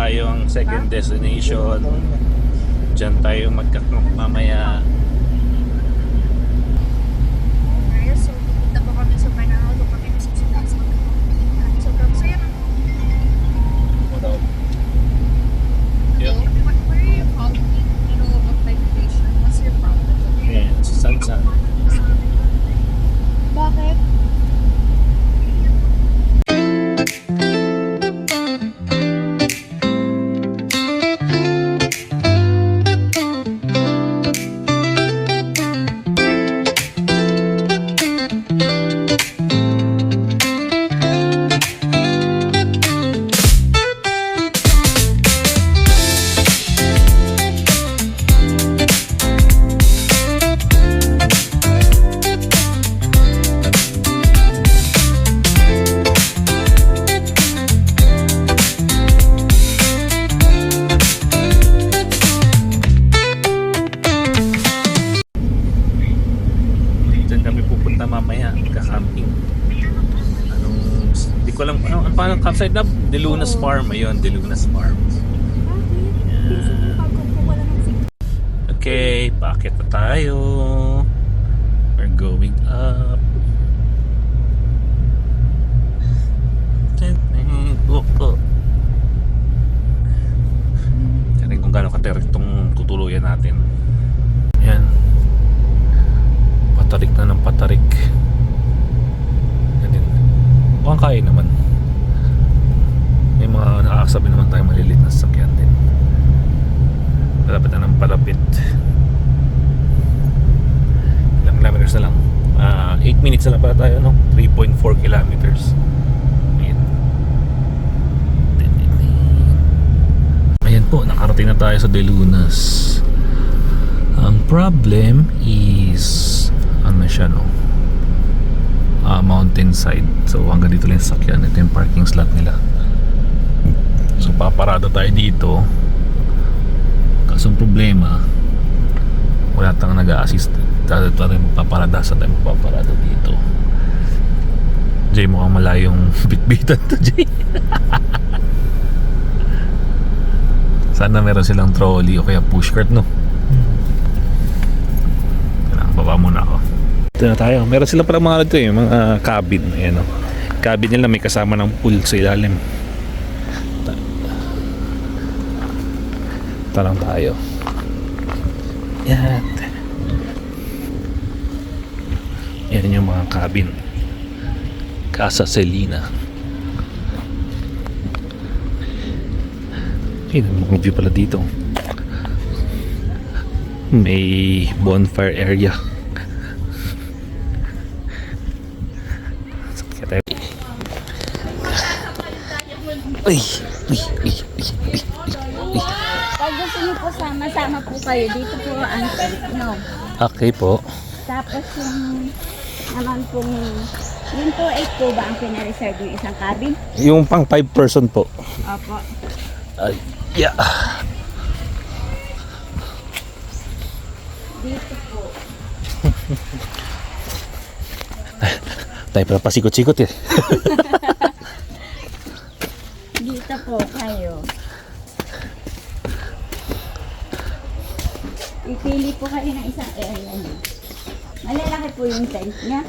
tayo ang second destination. Diyan tayo magka-camp mamaya. So, pupunta po kami sa Panao. Doon kami nasusunod sa magkakapilihan. Sobrang saya na. Yeah. What are you calling me? Of meditation? What's your problem? Yeah, si Sansan. Bakit? Mamaya kakamping. Hindi ko alam ano paano campsite na De Lunas Farm. Ayun, De Lunas Farm. Okay, paakit na tayo. We're going up. Tignan kung gaano katarik itong tutuluyan natin. Yan, patarik na ng patarik. Yan din. Mukhang kaya naman. May mga nakakasabi naman tayo malilit na sasakyan din. Palapit na ng palapit. Ilang kilometers na lang. 8 minutes na lang pala tayo, no? 3.4 kilometers. Ayan. Ayan po, nakarating na tayo sa De Lunas. Ang problem is ano siya, no? Mountainside. So hanggang dito lang yung sasakyan. Ito yung parking slot nila. So paparada tayo dito. Kaso ang problema, wala tayong nag-a-assist. Tayo paparada sa tayo paparada dito. Jay, mukhang malayong bitbitan to, Jay. Sana meron silang trolley o kaya pushcart, no? Baba muna ako. Ito na tayo. Meron sila pala mga ito eh, mga cabin. Ayan, no? Cabin nila may kasama ng pool sa ilalim. Ito lang tayo. Yan. Yan yung mga cabin. Casa Selina. Ayun, mga view pala dito. May bonfire area. Uy, uy, uy, uy, uy, uy. Pag gusto niyo po sama-sama po kayo, dito po ang tent nyo. Okay po. Tapos yung naman pong, yun po 8 po ba ang pinareserve yung isang cabin? Yung pang 5 person po. Opo. Ay, yeah. Dito po. Tayo pala pasikot-sikot eh. Dito po kayo. Ipili po kayo ng isang area niyo. Malalaki po yung tent niya.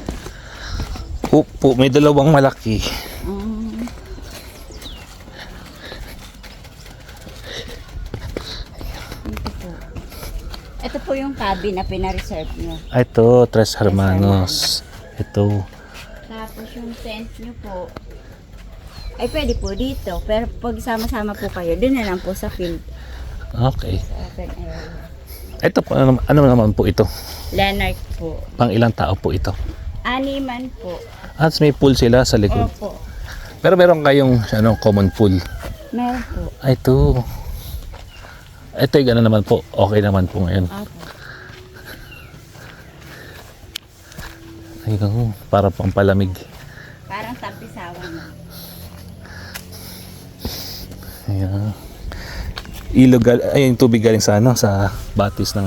Opo, may dalawang malaki. Dito po. Ito po yung cabin na pinareserve nyo. Ito, Tres Hermanos. Ito. Tapos yung tent nyo po, ay pwede po dito. Pero pag sama-sama po kayo, dun na lang po sa field. Okay. Sa open area. Ito po, ano naman po ito? Leonard po. Pang ilang tao po ito? Animan po. At may pool sila sa likod. Opo. Pero meron kayong common pool. Meron po. Ito. Ito yung gano'n naman po. Okay naman po ngayon. Opo. Ayun, para pang palamig. Parang tampisawan na. Ayan. Ay, yung tubig galing sa sa batis ng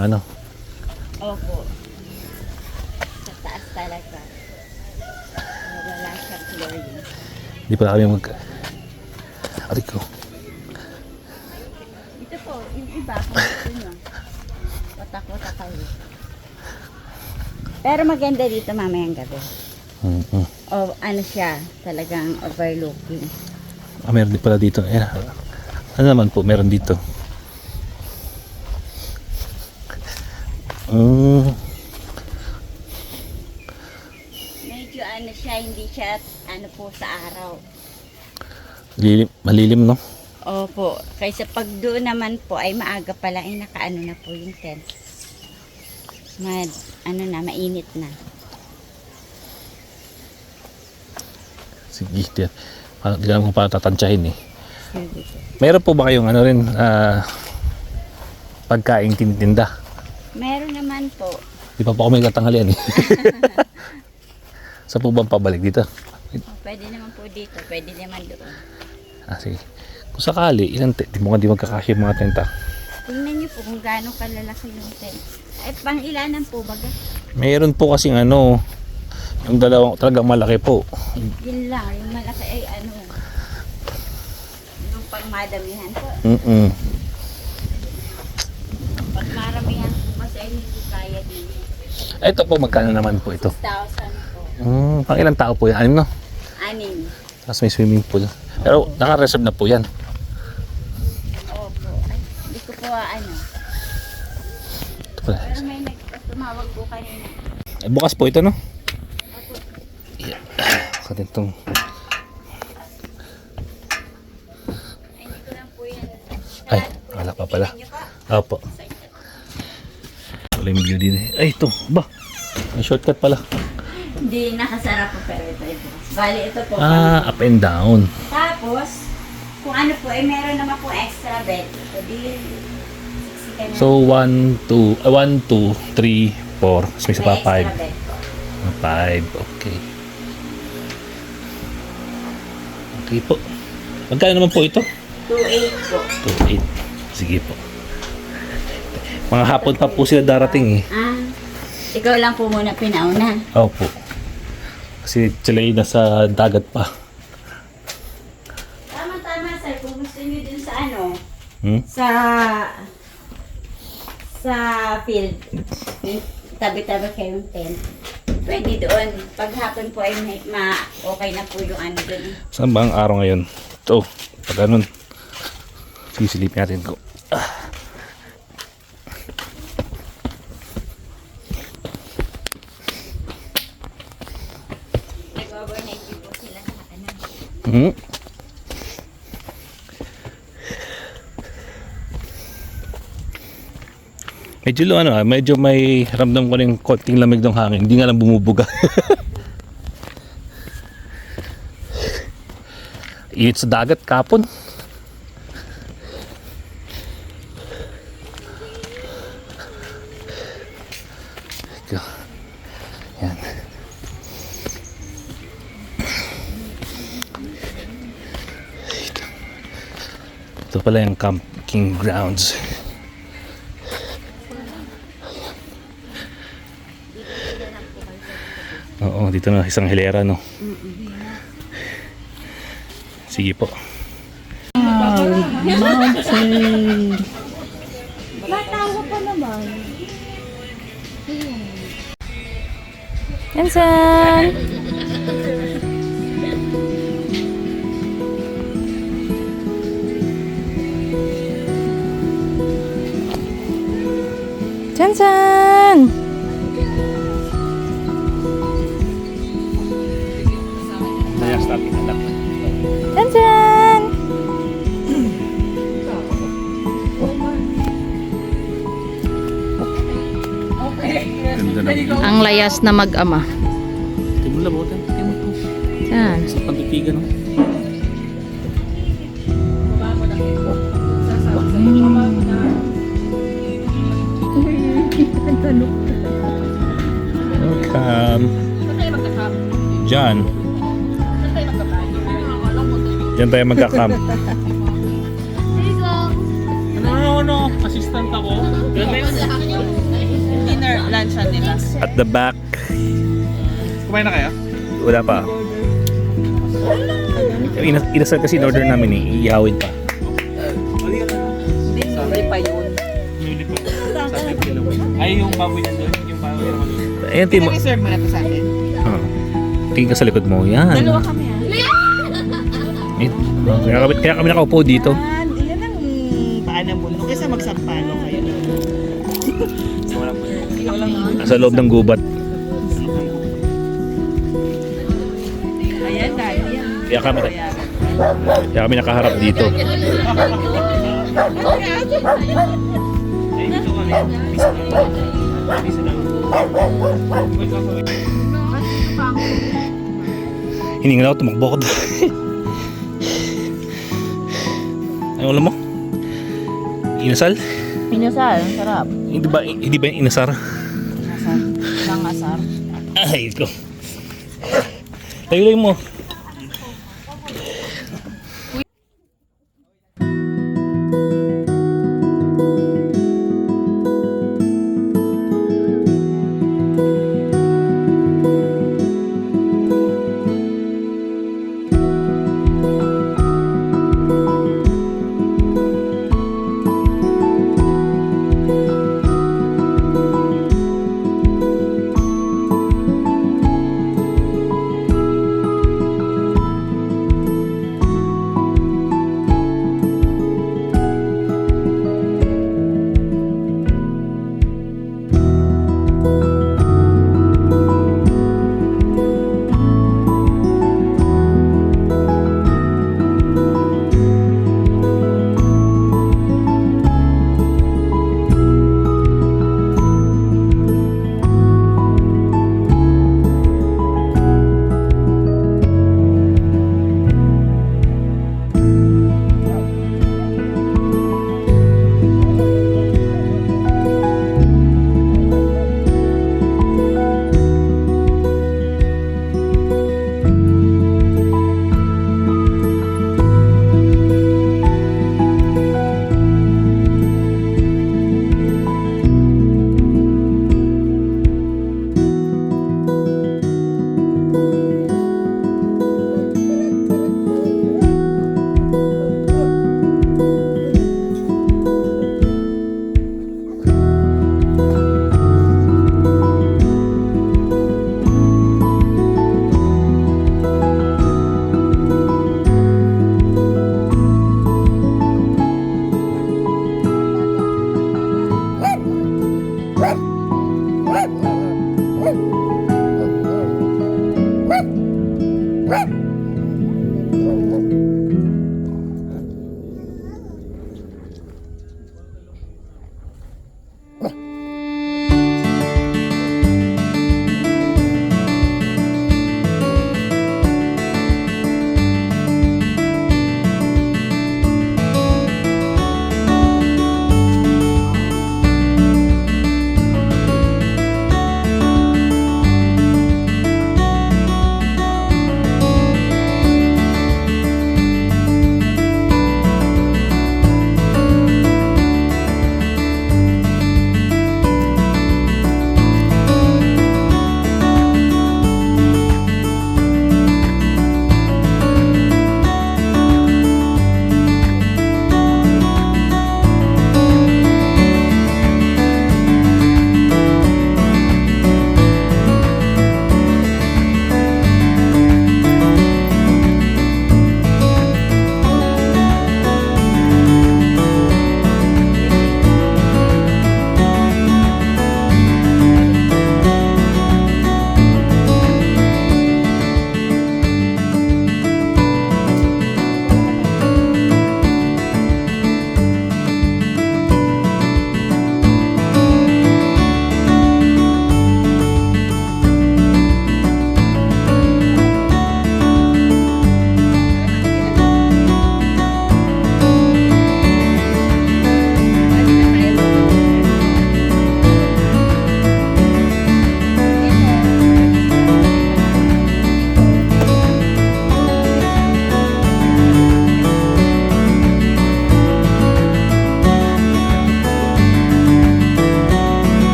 Opo. Sa taas talaga. Wala siyang chlorine. Hindi pa kami Aray ko. iba kung gusto nyo. Watak-watak kayo. Pero maganda dito mamayang gabi. O ano siya, talagang overlooking. Meron din pala dito. Ano naman po, meron dito. Medyo ano siya, hindi siya ano po sa araw. Malilim, no? Opo, kaysa pag doon naman po ay maaga pala ay nakaano na po yung tent. Mainit na. Sige, tiyan. Hindi naman kung paano tatansyahin eh. Sige po. Meron po ba kayong ano rin, pagkain tinitinda? Meron naman po. Di pa po kami katanghalian eh. Sa po bang pabalik dito? Pwede naman po dito, pwede naman doon. Sige. Kung sakali, di mo nga di magkakasya yung mga tenta. Tingnan niyo po kung gaano kalalaki yung tent. Ay, pang ilanan po baga? Mayroon po kasing ano, yung dalawang talagang malaki po. Yun lang, yung malaki ay ano, yung pang madamihan po. Pag maramihan po kasi ay hindi kaya din. Ito po, magkano naman po ito? 6,000 po. Pang ilang tao po yan? 6, no? 6. Tapos may swimming pool. Pero naka-reserve na po yan. Opo. Ay, hindi ko po ano. Ito pala. Pero may tumawag po kanina. Ay, bukas po ito, no? Yeah. Kasi itong... Ay, hindi ko lang po yan. Ay, wala pa pala. Opo. Wala yung view din eh. Ay, ito. Ba? May shortcut pala. Hindi nakasara po pero ito ay bukas. Bali, ito po. Up and down. Tapos, kung ano po, ay meron naman po extra bed. So, di, 60 So, 1, 2, 3, 4. Tapos may isa pa 5. extra bed po. 5, okay. Okay po. Magkano naman po ito? 2.8 po. 2.8. Sige po. Mga hapon pa po sila darating eh. Ikaw lang po muna pinauna. Opo. Kasi sila ay nasa dagat pa. Tama-tama, sir. Kung gusto niyo dun sa ano, Hmm? sa field, tabi-tabi kayong tent. Pwede doon. Pag hapon po ay okay na po yung ano doon. Saan ba ang araw ngayon? Ito. Pag ganun. Sisilipin natin ko. Nag-overnight din po sila sa ano. Hmm? Medyo may ramdam ko rin konting lamig ng hangin. Hindi nga lang bumubuga. Init sa dagat kapon. Yan. Ito pala yung camping grounds. Oo, dito na isang hilera, no? Sige po. Mountain! Matawa pa naman. Jensen! Jensen! Kaya stop anak. Jensen! Ganda na. Ang layas na mag-ama. Tingnan mo lang, tingnan mo to. Yan. Sa pagtitigan, no? Welcome. Diyan. Diyan tayo magka-camp. No. Assistant ako. Dinner, lunch nila. At the back. Kumain na kayo? Wala pa. Inasal kasi in order namin eh. Iihawid pa. Hindi, sorry pa yun. Ay, yung baboy nandun. Yung baboy na malulog. Ayan, Tim. I-reserve mo na to sa akin. Oh. Tingin ka sa likod mo. Yan. Dalawa kami ah. Kaya kami nakaupo dito. Yan ang paan ng bundok. Kaysa magsampalo kayo. So, walang ikaw lang yun. Sa loob ng gubat. Ayan, dahil yan. Kaya kami nakaharap dito. Ay, dito kami. Bisa lang. Bisa lang. Hiningal ako, tumakbo ako doon. Ano alam mo? Inasal? Pinasal, ang sarap. Hindi ba yung inasar? Langasar. Ay, ito. Tayo mo.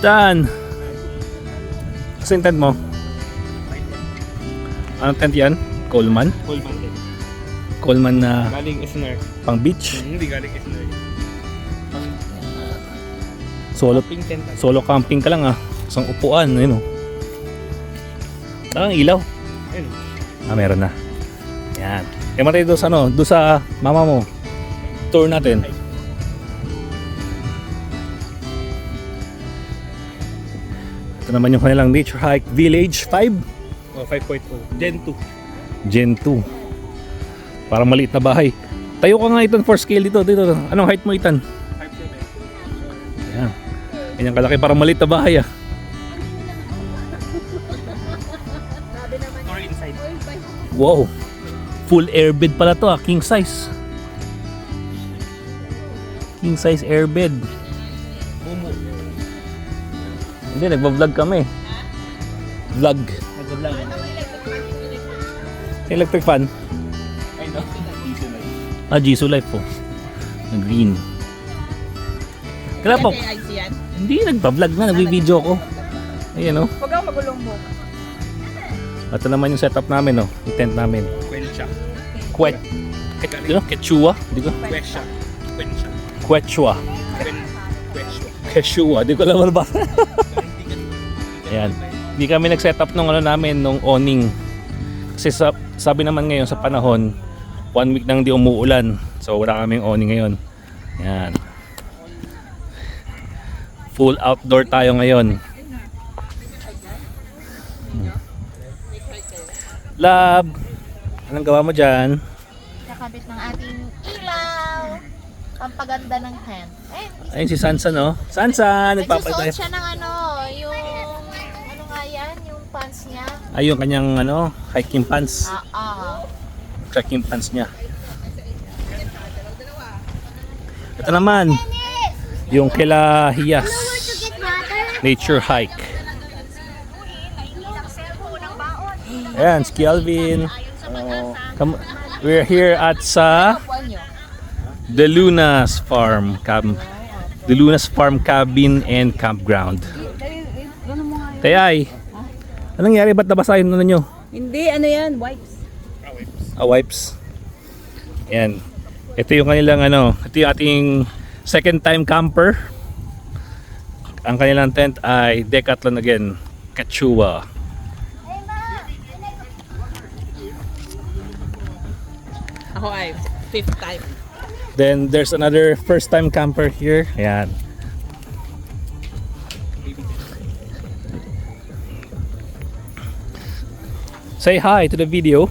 Saan? Saan tent mo? Anong tent yan? Coleman? Full mountain. Coleman na Galing Isner. pang beach? Hindi galing Isner. Solo Pink tent. solo camping ka lang ah. Isang upuan, ayun oh. Ang ilaw. Ayun. Meron na. Yan. Kaya matay doon sa ano, doon sa mama mo. Tour natin. Ito naman yung kanilang Nature Hike Village 5. Oh, 5.0. Gen 2. Gen 2. Parang maliit na bahay. Tayo ka nga Itan for scale dito. Anong height mo Itan? 5.7. Yan. Ganyan kalaki, parang maliit na bahay ah. Or inside. Wow. Full airbed pala to ah. King size. King size airbed. Mumu. Hindi, nagbablog kami. Vlog. Nag-vlog. Electric fan. I know. Jisoo Life po. Na green. Kaya po. Hindi, nagpa-vlog na. Nagbi-video ko. Ayan o. Huwag kang magulong mo. Ito naman yung setup namin o. Yung tent namin. Quencha. Quechua? Di ko? Quencha. Quencha. Quechua. Quencha. Quechua. Di ko alam ano ba? Ayan. Hindi kami nag-setup nung ano namin, nung awning. Kasi sabi naman ngayon sa panahon, 1 week nang di umuulan. So wala kaming awning ngayon. Ayan. Full outdoor tayo ngayon. Love, anong gawa mo dyan? Nakabit ng ating ilaw. Ang paganda ng tent. Ayun si Sansa no? Sansa, Nagsusuot nagpapatay. siya ng ano, yung ano nga yan, yung pants niya. Ay, yung kanyang ano, hiking pants. Trekking pants niya. Ito naman, yung kila Hiyas Nature Hike. Ayan, si Alvin. We're here at sa The Lunas Farm The Lunas Farm Cabin and Campground. Tayay, anong nangyari? Ba't nabasa yung ano nyo? Hindi, ano yan? Wipes. Wipes. Yan. Ito yung kanilang ano, ito yung ating second time camper. Ang kanilang tent ay Decathlon again, Quechua. Ako ay 5th time. Then there's another first time camper here. Ayan. Say hi to the video.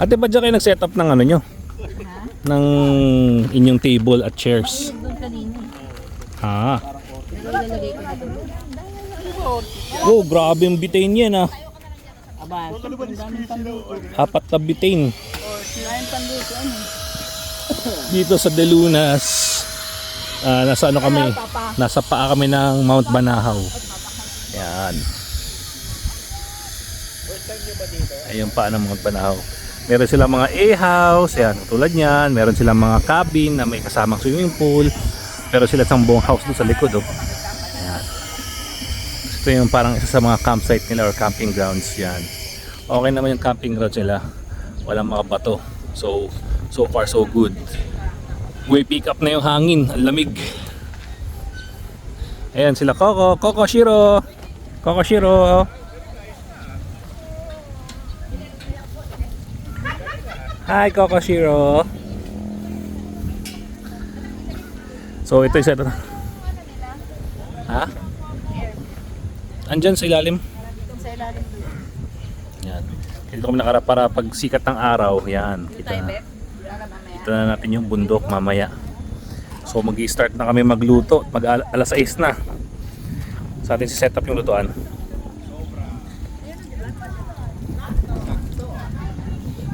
Ate, ba dyan kayo nag-set up ng ano nyo? Ng inyong table at chairs? Ah. Oh, grabe yung butane yan ah. Apat na butane. Dito sa De Lunas, nasa ano kami? Nasa paa kami ng Mount Banahaw. Yan. Ayun paa ng Mount Banahaw. Meron silang mga A-house, yan, tulad niyan. Meron silang mga cabin na may kasamang swimming pool. Pero sila isang buong house doon sa likod, oh. Ayan. Ito yung parang isa sa mga campsite nila or camping grounds, yan. Okay naman yung camping grounds nila. Walang mga bato. So far so good. Way pick up na yung hangin, ang lamig. Ayan sila Coco Shiro. Coco Shiro. Hi Coco Shiro. So ito yung set. Ha? Andyan sa ilalim. Sa ilalim. Yan. Dito kami nakara para pag sikat ng araw. Yan. Kita na natin yung bundok mamaya. So mag-i-start na kami magluto. Alas 6 na. Sa atin si set up yung lutuan.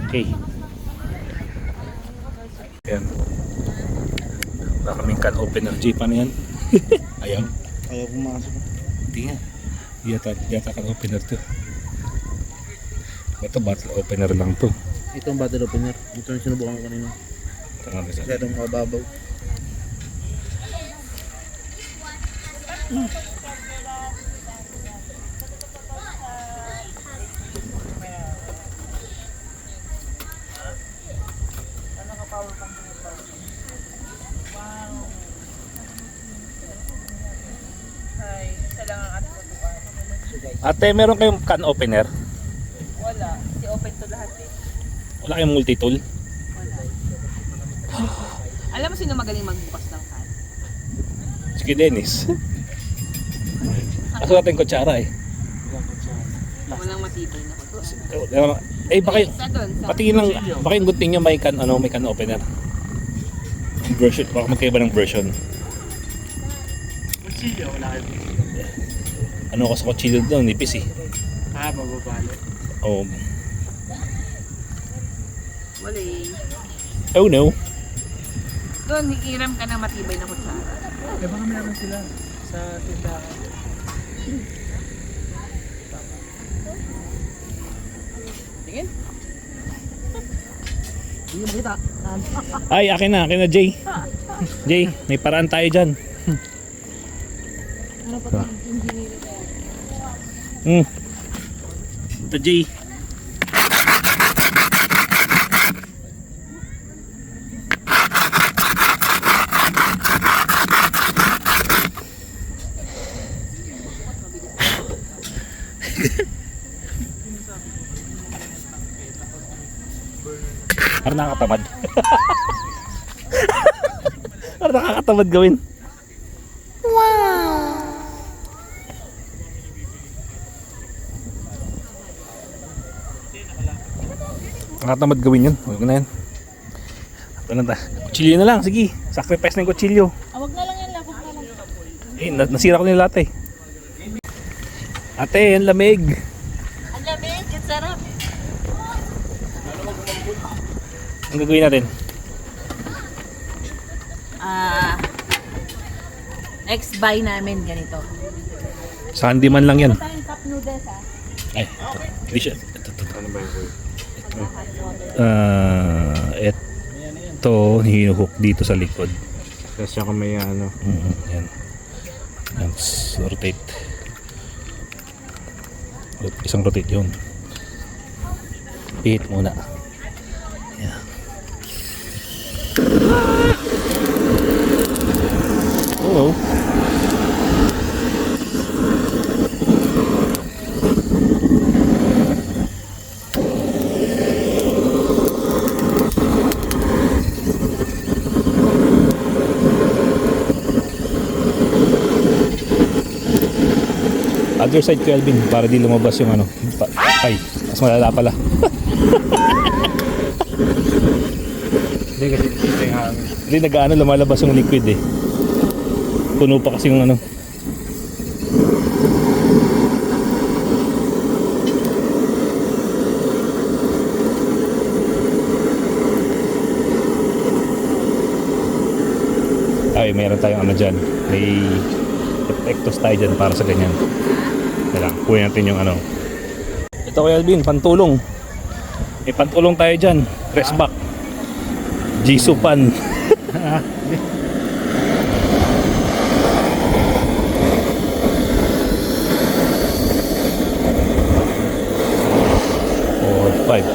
Okay. Yan. Wala kaming can opener. G, paano yan? Ayaw. Ayaw pumasok. Hindi nga. Yata can opener to. Ito bottle opener lang to. Itong bottle opener. Ito yung sinubukan ko kanina. Masyadong mababaw. Ate, meron kayong can opener? Wala. Si open to lahat eh. Wala kayong multi-tool? Alam mo sino magaling magbukas ng can? Sige, Dennis. Kaso natin kutsara eh. Walang matibay na kutsara. Baka Sa doon, sa patingin lang, baka yung gunting nyo may can opener. Version, baka magkaiba ng version. Kutsilyo, wala kayo. Ano ko sa kutsilyo doon, nipis eh. Mababalo. Oh, wala eh. oh no. Doon, hikiram ka ng matibay na kutsara. Eh baka meron sila sa tindahan. Tingin? Ay, akin na Jay. Jay, may paraan tayo dyan. Ito Jay. Parang nakakatamad. Parang nakakatamad gawin. Nakatamad gawin yun. Huwag na yan. Ito na ta. Kutsilyo na lang. Sige. Sacrifice ng kutsilyo. Awag na lang yan, lapot na lang. Nasira ko nila ate. Ate, ang lamig. Ang lamig, ang sarap. Ang gagawin natin? Ex-buy namin ganito. Sa handyman lang yan. Tayong cup noodles Ay, hindi siya. Ano ba yung Ito, hinuhook dito sa likod. Tapos siya kung may ano. Yan. Yan, rotate. Isang rotate yun. Pihit muna. Yan. Oh. Other side ko, Alvin, para di lumabas yung ano. Ay, mas malala pala. Hindi kasi ito yung hangin. Hindi nag-ano, lumalabas yung liquid eh. Puno pa kasi yung ano. Ay, mayroon tayong ano dyan. May epektos tayo dyan para sa ganyan. Kaya lang, kunin natin yung ano. Ito kay Alvin, pantulong. May pantulong tayo dyan. Rest back. Jisoo pan. Four, five.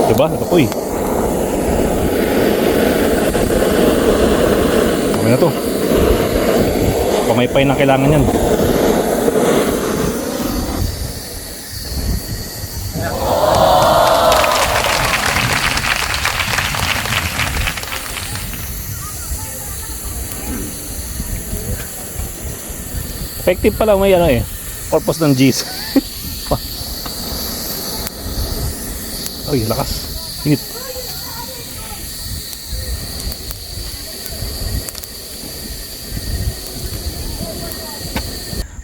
Diba? Ito po eh. Okay na to. Pamaypay na kailangan yan. Effective pala may ano eh. Purpose ng G's. Ay, lakas. Init.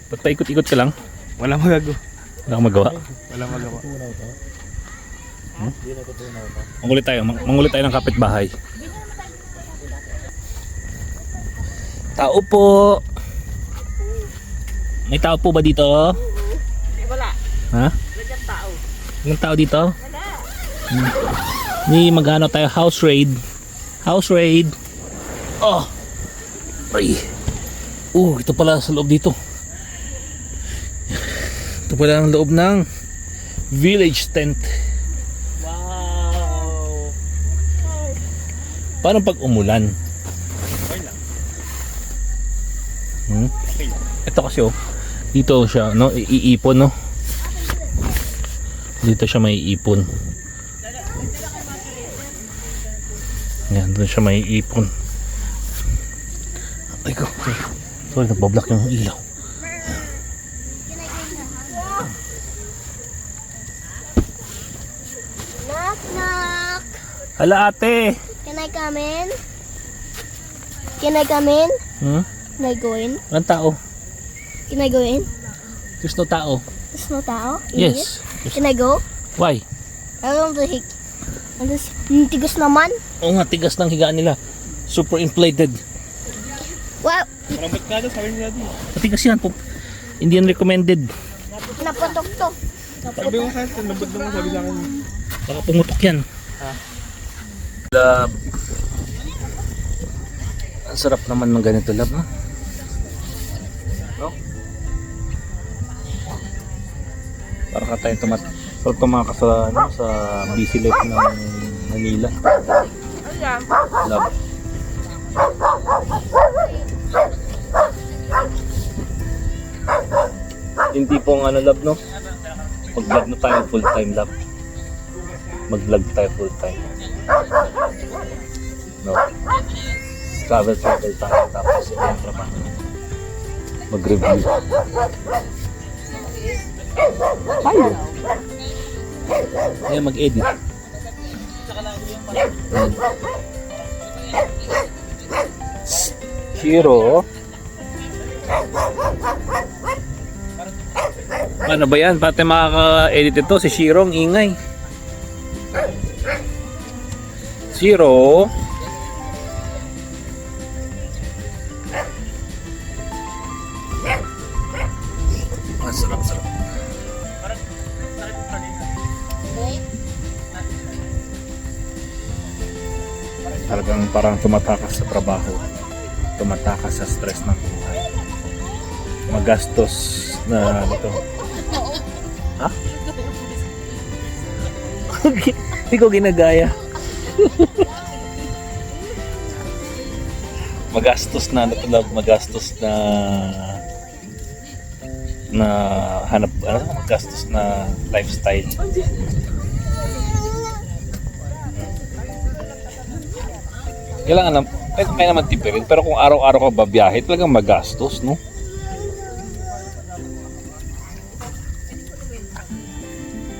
Ba't paikot-ikot ka lang? Wala magagawa. Wala kang magawa. Wala magawa. Mangulit tayo ng kapitbahay. Tao po. May tao po ba dito? Wala. Ha? Wala tao. Ilang tao dito? Ni magano tayo house raid. House raid. Oh. Ay. Ito pala sa loob dito. Ito pala ang loob ng village tent. Wow! Paano pag umulan? Okay lang. Okay lang. Ito kasi dito siya no, iipon no. Dito siya may ipon. Yan, dito siya may ipon. Ay ko. Sorry, nagbablock yung ilaw. Knock, knock. Hala ate. Can I come in? Can I come in? Can I go in? Walang tao. Can I go in? There's no tao. There's no tao in Yes. here? Can I go? Why? I don't think. Tigas naman. Oo nga, tigas ng higaan nila. Super inflated. Wow, Marambot ka doon, sabi nila din. Matigas yan po. Hindi yan recommended. napatok to. Sabi ko sa akin, nabot naman sabi sa akin. Baka pumutok yan. Love. Ang sarap naman ng ganito, love, no? No? Para ka tayong tumakas sa, ano, sa busy life ng Manila. Love. Hindi pong ano, love, no? Mag-vlog na tayo full time, love. Mag-vlog tayo full time. No. Travel tayo tapos yung trabaho. Mag-review. Tayo. Ngayon mag-edit. Shiro. Ano ba yan? Pati makaka-edit ito. Si Shiro ang ingay. Shiro. Sarap. Talagang parang tumatakas sa trabaho. Tumatakas sa stress ng buhay. Magastos na ito. Ha? Hindi ko ginagaya. Magastos na natulog, magastos na hanap, magastos na lifestyle. Kailangan lang, kaya naman tipirin, pero kung araw-araw ka babiyahe, talagang magastos, no?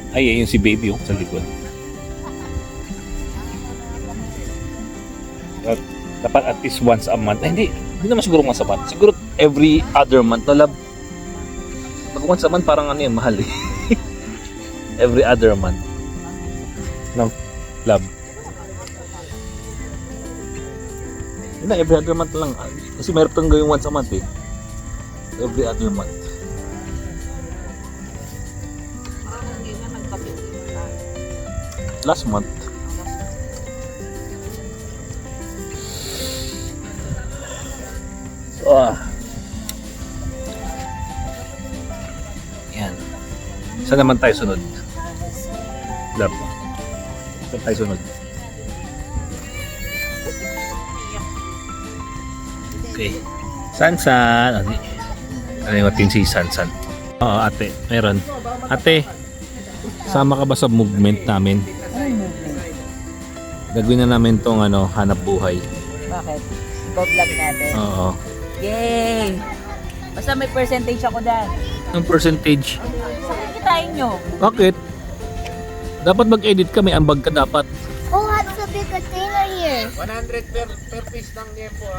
Ay, yun si baby sa likod. Dapat at least once a month. Ay, hindi naman siguro once a month. Siguro every other month na, love. Pag once a month, parang ano yan, mahal eh. Every other month. No, love. Yun na, every other month lang. Kasi mayroon kang gawin once a month eh. Every other month. Last month. Yan. Saan naman tayo sunod? Love. Saan tayo sunod? Okay. Sansan. Ano yung ating si Sansan? Oo, ate. Meron. Ate, sama ka ba sa movement namin? Gagawin na namin tong hanap buhay. Bakit? Go-vlog natin. Oo. Yay! Basta may percentage ako dyan. Ang percentage. Saan kitain nyo? Bakit? Dapat mag-edit ka, may ambag ka dapat. Oh, what's the big container here? 100 per piece lang niya po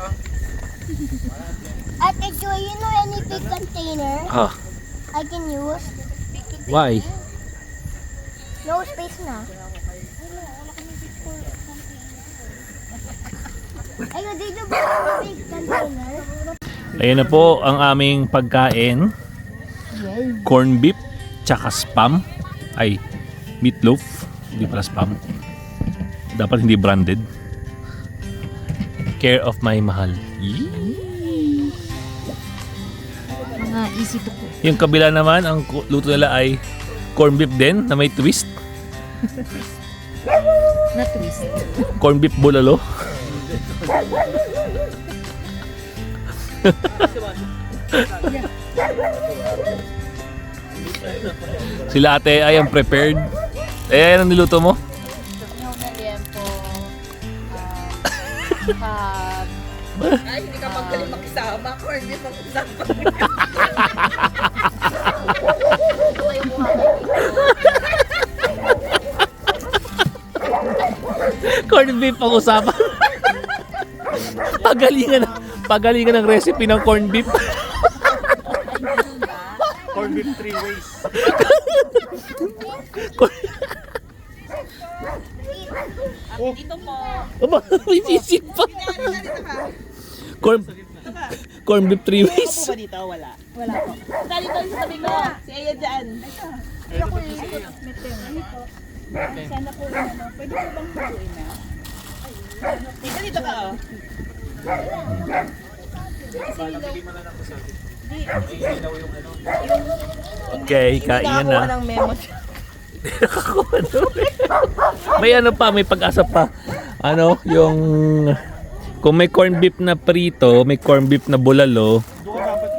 Ate Joy, you know any big container Ah, I can use? why? No space na. Ayun, dito ba yung big container? Ayan na po ang aming pagkain. Corn beef, tsaka spam. Ay, meatloaf. Hindi pala spam. Dapat hindi branded. Care of my mahal. Mga easy to cook. Yung kabila naman, ang luto nila ay corn beef din na may twist. Na twist. Corn beef bulalo. Sila ate ay ang prepared. Eh, anong niluto mo? Yung naliempo. Ay, hindi ka magaling makisama. Corn beef ang usapa. Corn beef ang usapan. Pagalingan ng recipe ng corn beef. Corn beef 3 ways. Aba, may sisig pa. Corn beef 3 ways. Ako ba dito? Wala. Wala po. Dali tayo sa tabi ko. Si Aya dyan. Sana po yung ano. Pwede po bang haluin na? Dito, dito ka oh. Okay, kain na. ng memo. May ano pa, may pag-asa pa. Ano, yung kung may corn beef na prito, may corn beef na bulalo,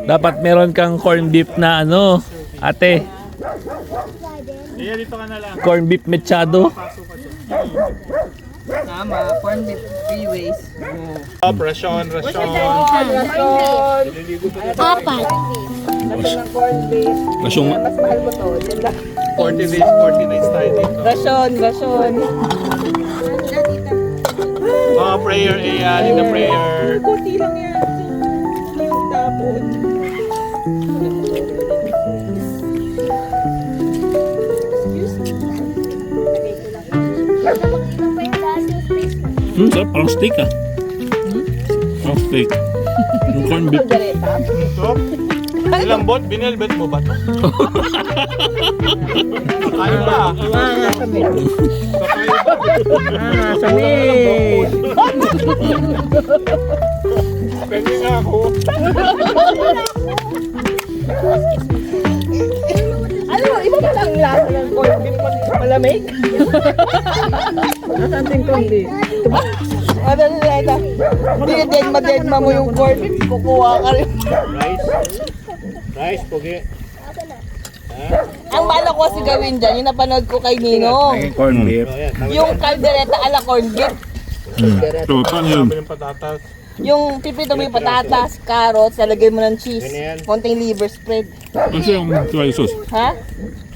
dapat meron kang corn beef na ano, ate. Dito ka na lang. Corn beef mechado. Tama, corn beef 3 ways. Rasyon. Apat. Kasyong Mas mahal mo to. Yan lang. 40 days, 40 nights tayo dito. Rasyon. Mga prayer, ayan, in the prayer. Kunti lang yan. Yung tapon. sarap, parang steak ah. Parang steak. Yung corn beef. Ito, ilang bot, binelbet mo ba ito? Kakain ba? Kakain ba? Samit! Pwede nga ako. Ano, iba ba lang lasa ng corn beef? Malamig? Nasaan yung corn beef? Ano nila? Dinedegma mo yung corn beef, kukuha ka rin. Rice, pogi. Ang bala ko kasi gawin dyan, yung napanood ko kay Ninong. Corn beef. Yung caldereta ala corn beef. So, paano yun? Sabi ng patatas. Yung pipito mo yung patatas, carrots, lalagay mo ng cheese, konting liver spread. Ano siya yung tomato sauce? Ha?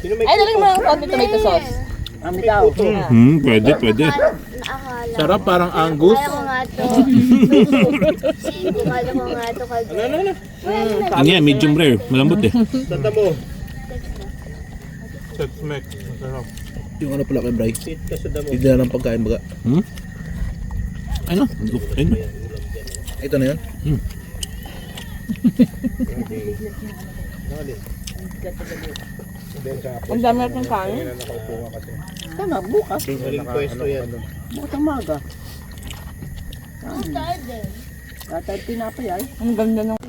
Ay, lalagay mo ng konting tomato sauce. Ang bitaw. Pwede. Akala. Sarap, parang angus. Kala ko nga to. Kala ko nga to. Ano yan, medium rare. Malambot eh. Tanda mo. Set smack. Masarap. Yung ano pala kay Bray, Kasada mo. hindi na ng pagkain baga. Ano? Ayun. Ito na yun? Ang dami natin kain. Tama, bukas. Maling pwesto yan. Bukas ang maga. Tatay tinapay ay. Ang ganda ng...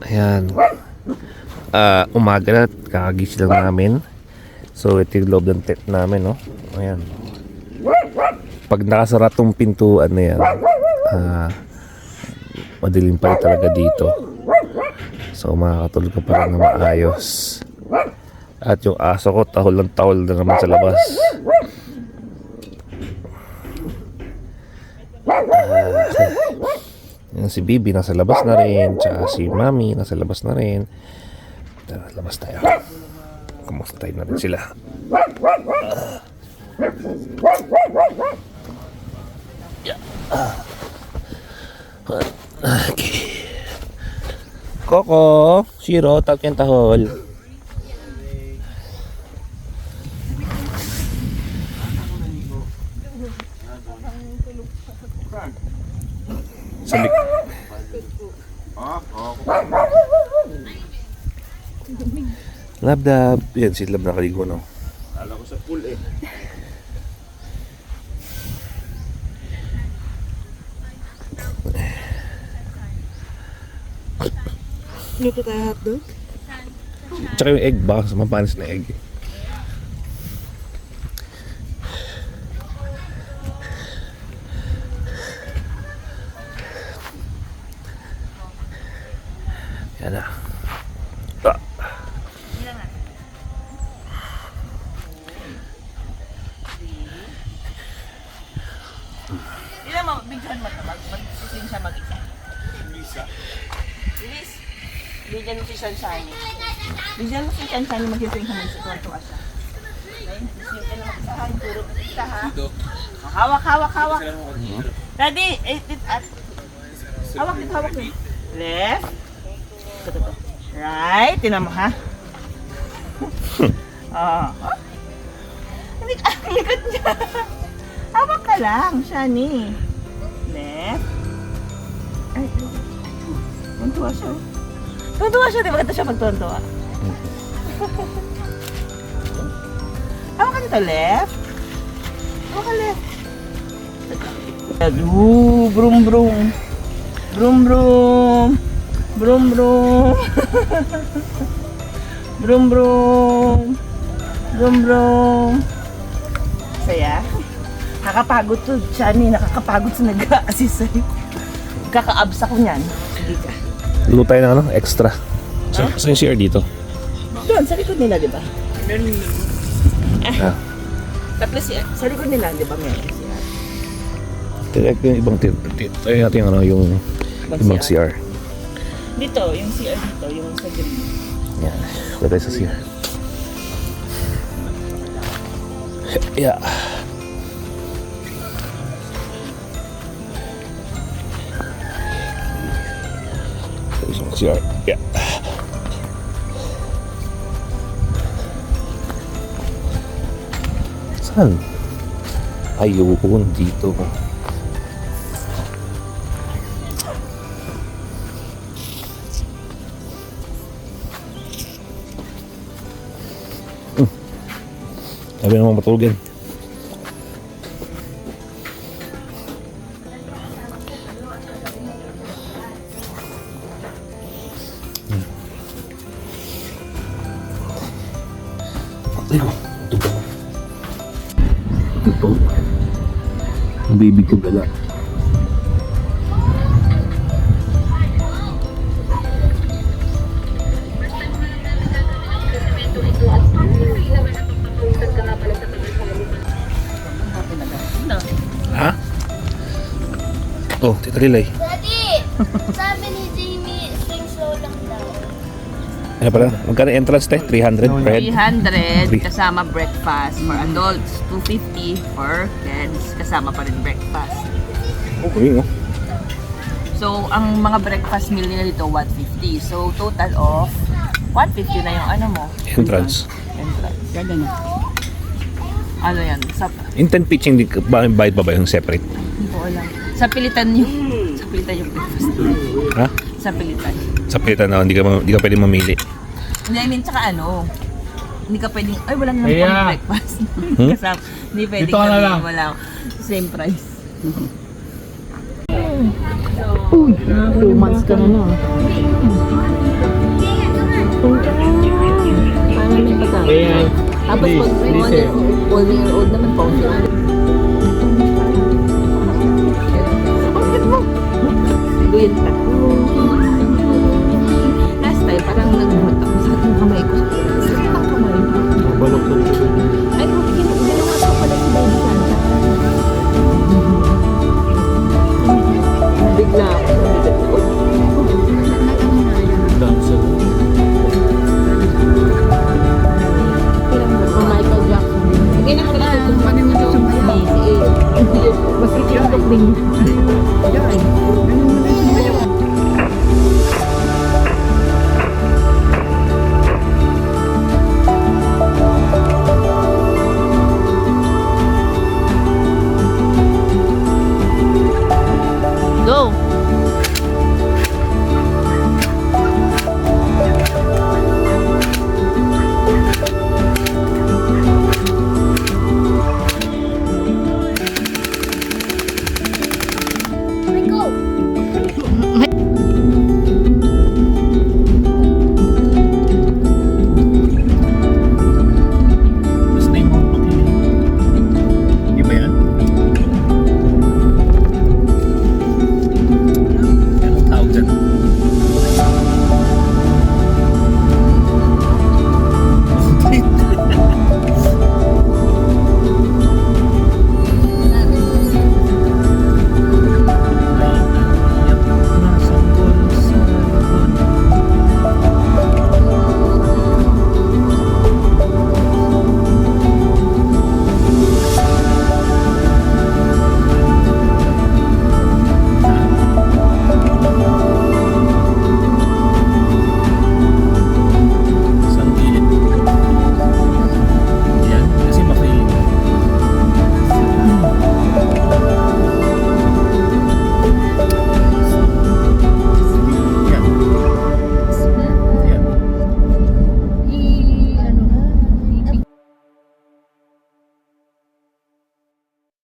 Ayan. Umaga na, kakagising lang namin. So, ito yung loob ng tent namin, no? Ayan. Pag nakasara tong pintuan na yan, madilim pa rin talaga dito. So, makakatulog ka pa rin na maayos. At yung aso ko, tahol na naman sa labas. Yung si Bibi nasa labas na rin, tsaka si Mami nasa labas na rin. Tara, labas tayo. Kumusta na rin sila. Yeah. Okay. Coco, Shiro, tawag yung tahol. Sabi. Lab. Yan, si Lab nakaligo, no? Kala ko sa pool eh. Luto tayo hotdog? Tsaka yung egg ba? Mapanis na egg. Yan na. Ilan mo, bigyan mo ito. Mag-isin siya mag-isa. Bilis. Bigyan mo si Sunshine. Bigyan mo si Sunshine mag-isin siya mag-tuwa siya. Bisin ka na mag-isahan. Turo ka isa ha. Hawak. Ready? Hawak dito. Left. Right. Tinan mo ha. Ang likod niya. Hawak ka lang, Shani. Left. Ay, tuntua siya. Tuntua siya, di ba? Ito siya magtuntua. Hawak ka dito, left. Hawak ka left. Brum brum. Brum brum. Brum brum. Brum brum. Brum brum. Saya. Nakakapagod to, Shani. Nakakapagod sa nag-a-assist sa'yo. Kaka-abs ako niyan. Sige ka. Luto tayo ng ano? Extra. Saan yung CR dito? Doon, sa likod nila, di ba? Ah. Tapos sa likod nila, di ba? Meron siya. Direct yung ibang tip. Tayo natin yung ano, yung ibang CR. Dito, yung CR dito, yung sa green. Yan. Wala tayo sa CR. Yeah. Isang CR. Yeah. Saan? Ayun, dito. Sabi naman matulog yan. Ayun, ito ba? Ito. Ang baby ko gala. Ha? Oh, Tita Lilay. Daddy! Sabi ni Jamie, swing slow lang daw. Ano pala? Magkano entrance te? 300 per head? 300 kasama breakfast for adults, 250 for kids kasama pa rin breakfast. Okay, no? So, ang mga breakfast meal nila dito 150. So, total of 150 na yung ano mo. Entrance. Entrance. Ano yan? Intent pitching, bayad pa ba yung separate? Hindi ko alam. Sa pilitan yung breakfast. Ha? Sa pilitan. Sa pilitan na, hindi ka pwede mamili. Hindi, I mean, tsaka ano, hindi ka pwedeng, ay wala naman Kaya. pang breakfast. Kasama, hindi pwedeng Dito ka na lang. wala, same price. 2 months ka na na. Parang may pagkain. Ayan. Tapos pag may 1 year old naman po. Gwenta. Last time, parang nagbutak